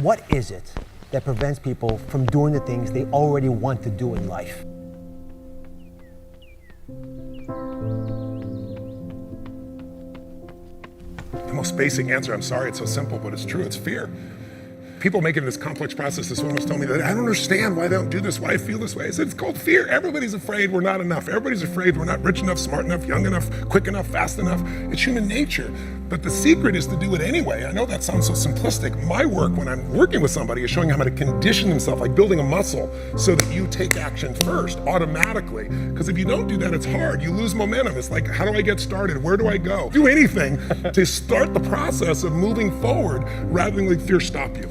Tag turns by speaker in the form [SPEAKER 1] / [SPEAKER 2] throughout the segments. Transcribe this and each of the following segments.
[SPEAKER 1] What is it that prevents people from doing the things they already want to do in life?
[SPEAKER 2] The most basic answer, I'm sorry it's so simple, but it's true, it's fear. People making this complex process, this woman was telling me that I don't understand why they don't do this, why I feel this way. I said, it's called fear. Everybody's afraid we're not enough. Everybody's afraid we're not rich enough, smart enough, young enough, quick enough, fast enough. It's human nature. But the secret is to do it anyway. I know that sounds so simplistic. My work when I'm working with somebody is showing them how to condition themselves, like building a muscle, so that you take action first, automatically. Because if you don't do that, it's hard. You lose momentum. It's like, how do I get started? Where do I go? Do anything to start the process of moving forward rather than let fear stop you.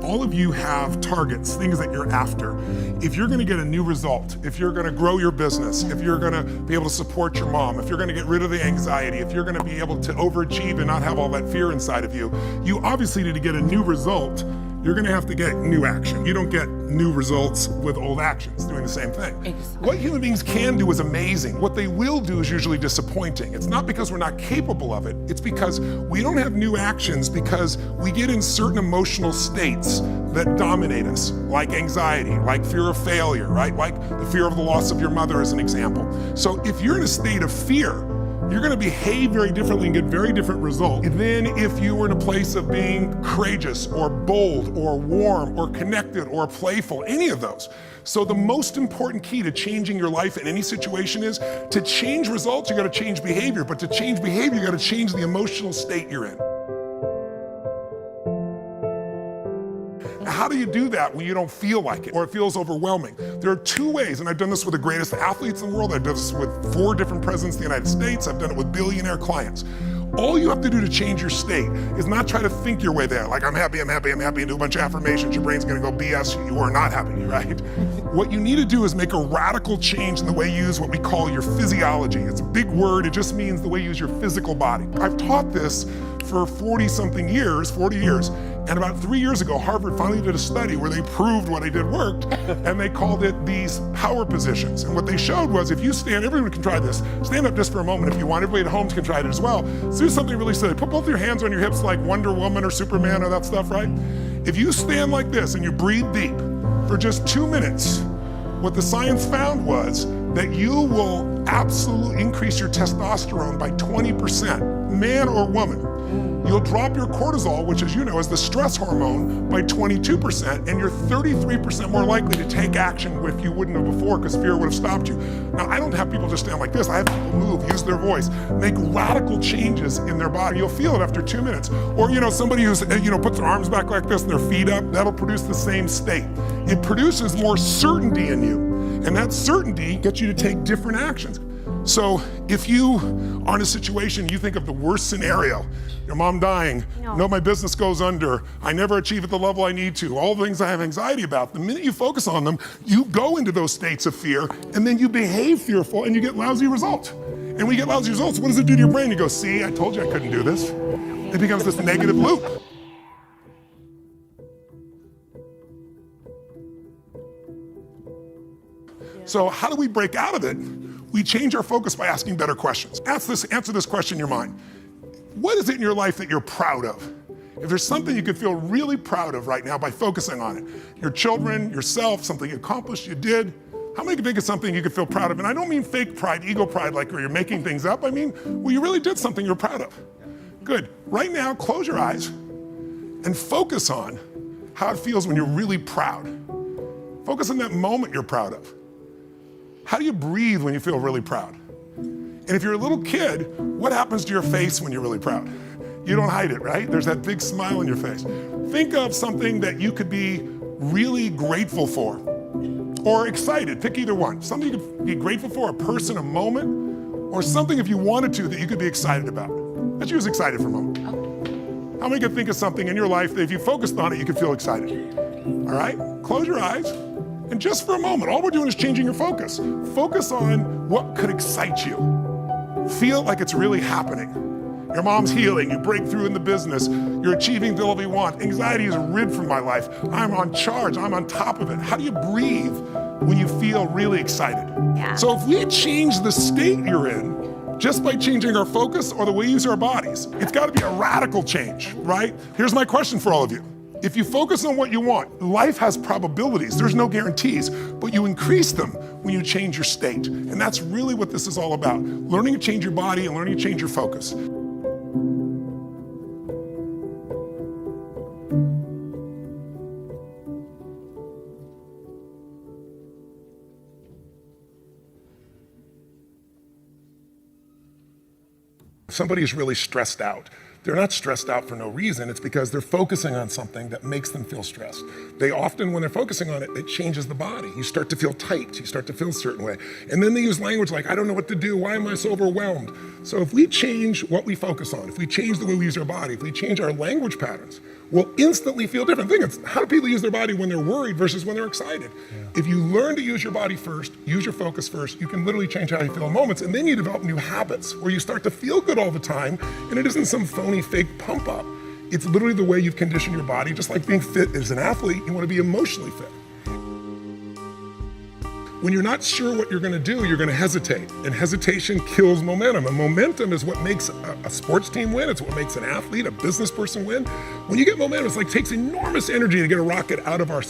[SPEAKER 2] All of you have targets, things that you're after. If you're gonna get a new result, if you're gonna grow your business, if you're gonna be able to support your mom, if you're gonna get rid of the anxiety, if you're gonna be able to overachieve and not have all that fear inside of you, you obviously need to get a new result. You're gonna have to get new action. You don't get new results with old actions, doing the same thing. Exactly. What human beings can do is amazing. What they will do is usually disappointing. It's not because we're not capable of it, it's because we don't have new actions because we get in certain emotional states that dominate us, like anxiety, like fear of failure, right? Like the fear of the loss of your mother as an example. So if you're in a state of fear, you're gonna behave very differently and get very different results than if you were in a place of being courageous or bold or warm or connected or playful, any of those. So the most important key to changing your life in any situation is to change results, you gotta change behavior, but to change behavior, you gotta change the emotional state you're in. How do you do that when you don't feel like it or it feels overwhelming? There are two ways, and I've done this with the greatest athletes in the world. I've done this with 4 different presidents of the United States. I've done it with billionaire clients. All you have to do to change your state is not try to think your way there, like I'm happy, I'm happy, I'm happy, and do a bunch of affirmations. Your brain's gonna go BS, you are not happy, right? What you need to do is make a radical change in the way you use what we call your physiology. It's a big word, it just means the way you use your physical body. I've taught this for 40 years, and about 3 years ago, Harvard finally did a study where they proved what I did worked, and they called it these power positions. And what they showed was if you stand, everyone can try this, stand up just for a moment if you want, everybody at home can try it as well. So do something really silly, put both your hands on your hips like Wonder Woman or Superman or that stuff, right? If you stand like this and you breathe deep for just 2 minutes, what the science found was that you will absolutely increase your testosterone by 20%, man or woman. You'll drop your cortisol, which as you know is the stress hormone, by 22%, and you're 33% more likely to take action if you wouldn't have before because fear would have stopped you. Now, I don't have people just stand like this. I have people move, use their voice, make radical changes in their body. You'll feel it after 2 minutes. Or somebody who's puts their arms back like this and their feet up, that'll produce the same state. It produces more certainty in you, and that certainty gets you to take different actions. So if you are in a situation, you think of the worst scenario, your mom dying, no, my business goes under, I never achieve at the level I need to, all the things I have anxiety about, the minute you focus on them, you go into those states of fear, and then you behave fearful, and you get lousy results. And when you get lousy results, what does it do to your brain? You go, see, I told you I couldn't do this. It becomes this negative loop. So how do we break out of it? We change our focus by asking better questions. Answer this question in your mind. What is it in your life that you're proud of? If there's something you could feel really proud of right now by focusing on it, your children, yourself, something you accomplished, you did, how many can think of something you could feel proud of? And I don't mean fake pride, ego pride, like where you're making things up. I mean, well, you really did something you're proud of. Good. Right now, close your eyes and focus on how it feels when you're really proud. Focus on that moment you're proud of. How do you breathe when you feel really proud? And if you're a little kid, what happens to your face when you're really proud? You don't hide it, right? There's that big smile on your face. Think of something that you could be really grateful for or excited, pick either one. Something you could be grateful for, a person, a moment, or something if you wanted to that you could be excited about. Let's use excited for a moment. How many could think of something in your life that if you focused on it, you could feel excited? All right, close your eyes. And just for a moment, all we're doing is changing your focus. Focus on what could excite you. Feel like it's really happening. Your mom's healing, you break through in the business, you're achieving the level you want. Anxiety is rid from my life. I'm on charge, I'm on top of it. How do you breathe when you feel really excited.
[SPEAKER 3] Yeah.
[SPEAKER 2] So if we change the state you're in, just by changing our focus or the way we use our bodies, it's got to be a radical change, right? Here's my question for all of you. If you focus on what you want, life has probabilities, there's no guarantees, but you increase them when you change your state. And that's really what this is all about. Learning to change your body and learning to change your focus. Somebody is really stressed out. They're not stressed out for no reason. It's because they're focusing on something that makes them feel stressed. They often, when they're focusing on it, it changes the body. You start to feel tight. You start to feel a certain way. And then they use language like, I don't know what to do. Why am I so overwhelmed? So if we change what we focus on, if we change the way we use our body, if we change our language patterns, we'll instantly feel different. Think of how do people use their body when they're worried versus when they're excited? Yeah. If you learn to use your body first, use your focus first, you can literally change how you feel in moments, and then you develop new habits where you start to feel good all the time, and it isn't some phony, fake pump up. It's literally the way you've conditioned your body. Just like being fit as an athlete, you want to be emotionally fit. When you're not sure what you're going to do, you're going to hesitate, and hesitation kills momentum. And momentum is what makes a sports team win. It's what makes an athlete, a business person win. When you get momentum, it's like it takes enormous energy to get a rocket out of our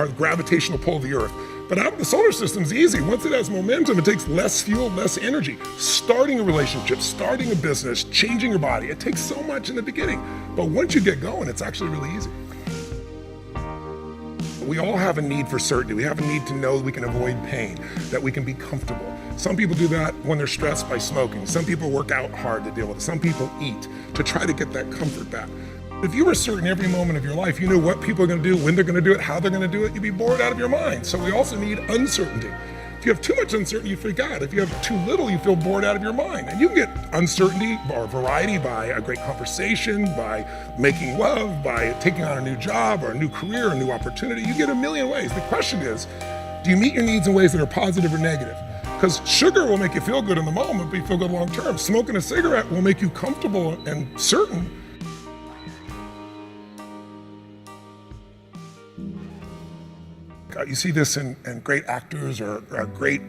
[SPEAKER 2] gravitational pull of the Earth. But out of the solar system's easy. Once it has momentum, it takes less fuel, less energy. Starting a relationship, starting a business, changing your body, it takes so much in the beginning. But once you get going, it's actually really easy. We all have a need for certainty. We have a need to know that we can avoid pain, that we can be comfortable. Some people do that when they're stressed by smoking. Some people work out hard to deal with it. Some people eat to try to get that comfort back. If you were certain every moment of your life, you knew what people are going to do, when they're going to do it, how they're going to do it, you'd be bored out of your mind. So we also need uncertainty. If you have too much uncertainty, you freak out. If you have too little, you feel bored out of your mind. And you can get uncertainty or variety by a great conversation, by making love, by taking on a new job or a new career, a new opportunity. You get a million ways. The question is, do you meet your needs in ways that are positive or negative? Because sugar will make you feel good in the moment, but you feel good long term. Smoking a cigarette will make you comfortable and certain. You see this in great actors or great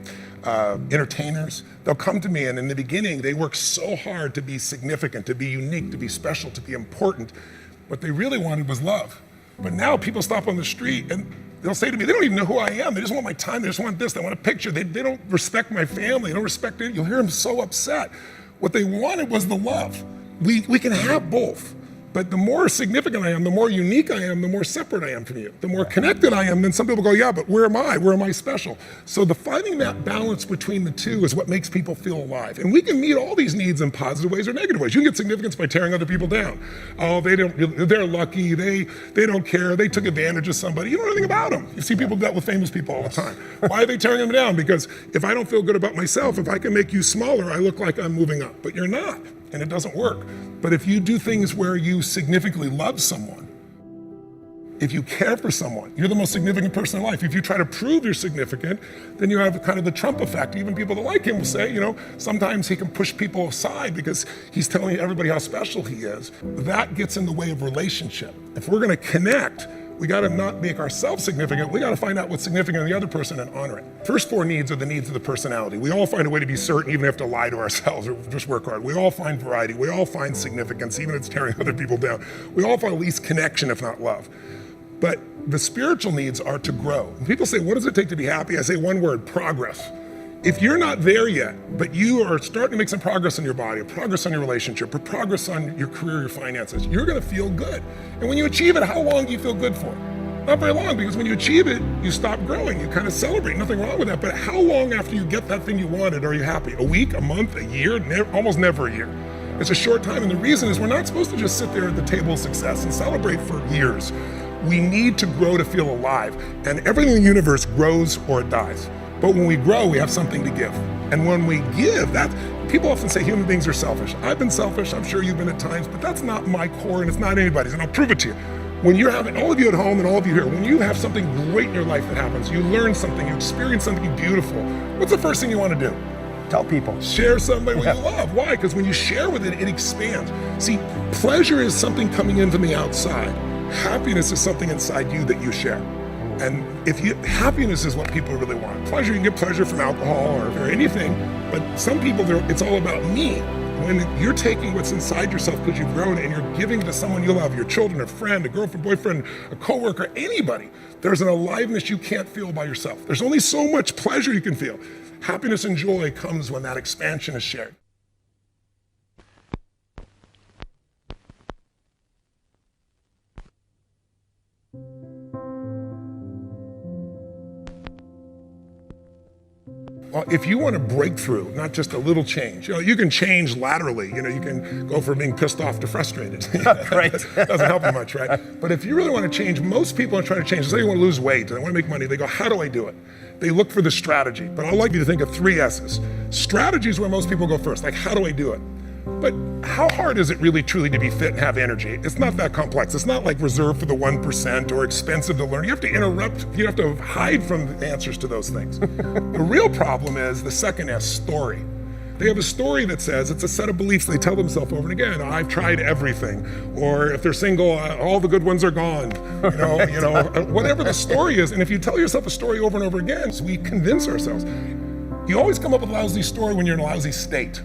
[SPEAKER 2] entertainers. They'll come to me, and in the beginning, they work so hard to be significant, to be unique, to be special, to be important. What they really wanted was love. But now people stop on the street, and they'll say to me, they don't even know who I am. They just want my time. They just want this. They want a picture. They don't respect my family. They don't respect it. You'll hear them so upset. What they wanted was the love. We can have both. But the more significant I am, the more unique I am, the more separate I am from you. The more connected I am, then some people go, yeah, but where am I? Where am I special? So finding that balance between the two is what makes people feel alive. And we can meet all these needs in positive ways or negative ways. You can get significance by tearing other people down. Oh, they're lucky, they don't care, they took advantage of somebody. You don't know anything about them. You see people dealt with famous people all the time. Why are they tearing them down? Because if I don't feel good about myself, if I can make you smaller, I look like I'm moving up. But you're not, and it doesn't work. But if you do things where you significantly love someone, if you care for someone, you're the most significant person in life. If you try to prove you're significant, then you have kind of the Trump effect. Even people that like him will say, sometimes he can push people aside because he's telling everybody how special he is. That gets in the way of relationship. If we're going to connect, we got to not make ourselves significant. We got to find out what's significant in the other person and honor it. First four needs are the needs of the personality. We all find a way to be certain, even if we have to lie to ourselves or just work hard. We all find variety. We all find significance, even if it's tearing other people down. We all find at least connection, if not love. But the spiritual needs are to grow. When people say, what does it take to be happy? I say one word, progress. If you're not there yet, but you are starting to make some progress in your body, or progress on your relationship, or progress on your career, your finances, you're gonna feel good. And when you achieve it, how long do you feel good for? Not very long, because when you achieve it, you stop growing, you kind of celebrate, nothing wrong with that. But how long after you get that thing you wanted are you happy? A week, a month, a year, almost never a year. It's a short time, and the reason is we're not supposed to just sit there at the table of success and celebrate for years. We need to grow to feel alive, and everything in the universe grows or it dies. But when we grow, we have something to give. And when we give, people often say human beings are selfish. I've been selfish, I'm sure you've been at times, but that's not my core and it's not anybody's, and I'll prove it to you. When you're having, all of you at home and all of you here, when you have something great in your life that happens, you learn something, you experience something beautiful, what's the first thing you want to do?
[SPEAKER 1] Tell people.
[SPEAKER 2] Share somebody you love. Why? Because when you share with it, it expands. See, pleasure is something coming in from the outside. Happiness is something inside you that you share. And happiness is what people really want. Pleasure, you can get pleasure from alcohol or anything, but some people, it's all about me. When you're taking what's inside yourself because you've grown and you're giving to someone you love, your children, a friend, a girlfriend, boyfriend, a coworker, anybody, there's an aliveness you can't feel by yourself. There's only so much pleasure you can feel. Happiness and joy comes when that expansion is shared. Well, if you want a breakthrough, not just a little change, you can change laterally. You can go from being pissed off to frustrated.
[SPEAKER 1] Right.
[SPEAKER 2] Doesn't help you much, right? But if you really want to change, most people are trying to change. Say you want to lose weight, they want to make money. They go, how do I do it? They look for the strategy. But I'd like you to think of 3 S's. Strategy is where most people go first. Like, how do I do it? But how hard is it really truly to be fit and have energy? It's not that complex. It's not like reserved for the 1% or expensive to learn. You have to interrupt, you have to hide from the answers to those things. The real problem is the second S, story. They have a story that says, it's a set of beliefs they tell themselves over and again. I've tried everything. Or if they're single, all the good ones are gone. Whatever the story is. And if you tell yourself a story over and over again, so we convince ourselves. You always come up with a lousy story when you're in a lousy state.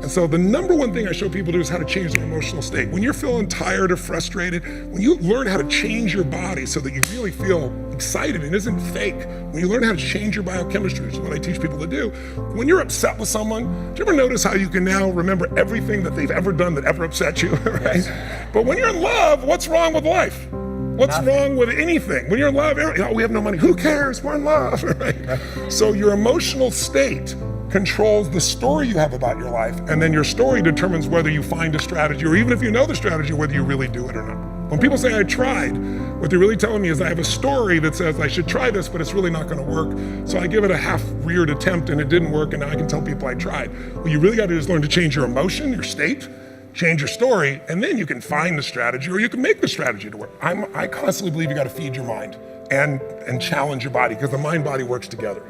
[SPEAKER 2] And so the number one thing I show people to do is how to change their emotional state. When you're feeling tired or frustrated, when you learn how to change your body so that you really feel excited and isn't fake, when you learn how to change your biochemistry, which is what I teach people to do, when you're upset with someone, do you ever notice how you can now remember everything that they've ever done that ever upset you, right? Yes. But when you're in love, what's wrong with life? What's wrong with anything? When you're in love, we have no money. Who cares? We're in love, right? So your emotional state controls the story you have about your life, and then your story determines whether you find a strategy, or even if you know the strategy, whether you really do it or not. When people say I tried, what they're really telling me is I have a story that says I should try this, but it's really not gonna work. So I give it a half-reared attempt and it didn't work, and now I can tell people I tried. What you really gotta do is learn to change your emotion, your state, change your story, and then you can find the strategy, or you can make the strategy to work. I constantly believe you gotta feed your mind and challenge your body, because the mind-body works together.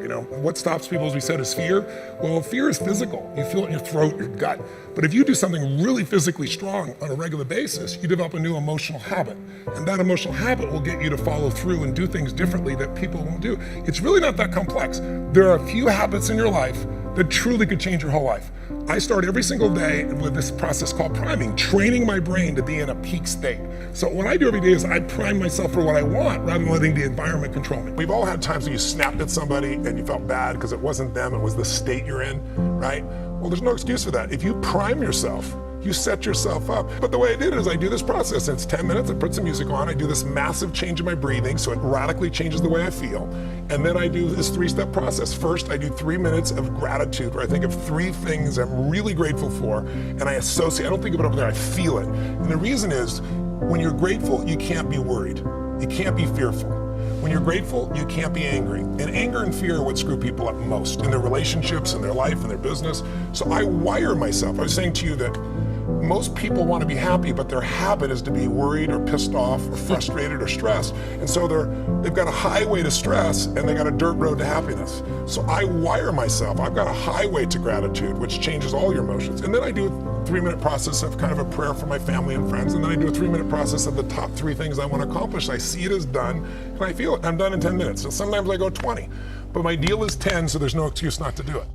[SPEAKER 2] What stops people, as we said, is fear. Well, fear is physical. You feel it in your throat, your gut. But if you do something really physically strong on a regular basis, you develop a new emotional habit. And that emotional habit will get you to follow through and do things differently that people won't do. It's really not that complex. There are a few habits in your life that truly could change your whole life. I start every single day with this process called priming, training my brain to be in a peak state. So what I do every day is I prime myself for what I want rather than letting the environment control me. We've all had times when you snapped at somebody and you felt bad because it wasn't them, it was the state you're in, right? Well, there's no excuse for that. If you prime yourself, you set yourself up. But the way I did it is I do this process. It's 10 minutes, I put some music on, I do this massive change in my breathing so it radically changes the way I feel. And then I do this 3-step process. First, I do 3 minutes of gratitude where I think of 3 things I'm really grateful for, and I don't think of it over there, I feel it. And the reason is, when you're grateful, you can't be worried. You can't be fearful. When you're grateful, you can't be angry. And anger and fear are what screw people up most in their relationships, in their life, in their business. So I wire myself. I was saying to you that most people want to be happy, but their habit is to be worried or pissed off or frustrated or stressed. And so they've got a highway to stress and they got a dirt road to happiness. So I wire myself. I've got a highway to gratitude, which changes all your emotions. And then I do a 3-minute process of kind of a prayer for my family and friends. And then I do a 3-minute process of the top 3 things I want to accomplish. I see it as done and I feel it. I'm done in 10 minutes. So sometimes I go 20, but my deal is 10, so there's no excuse not to do it.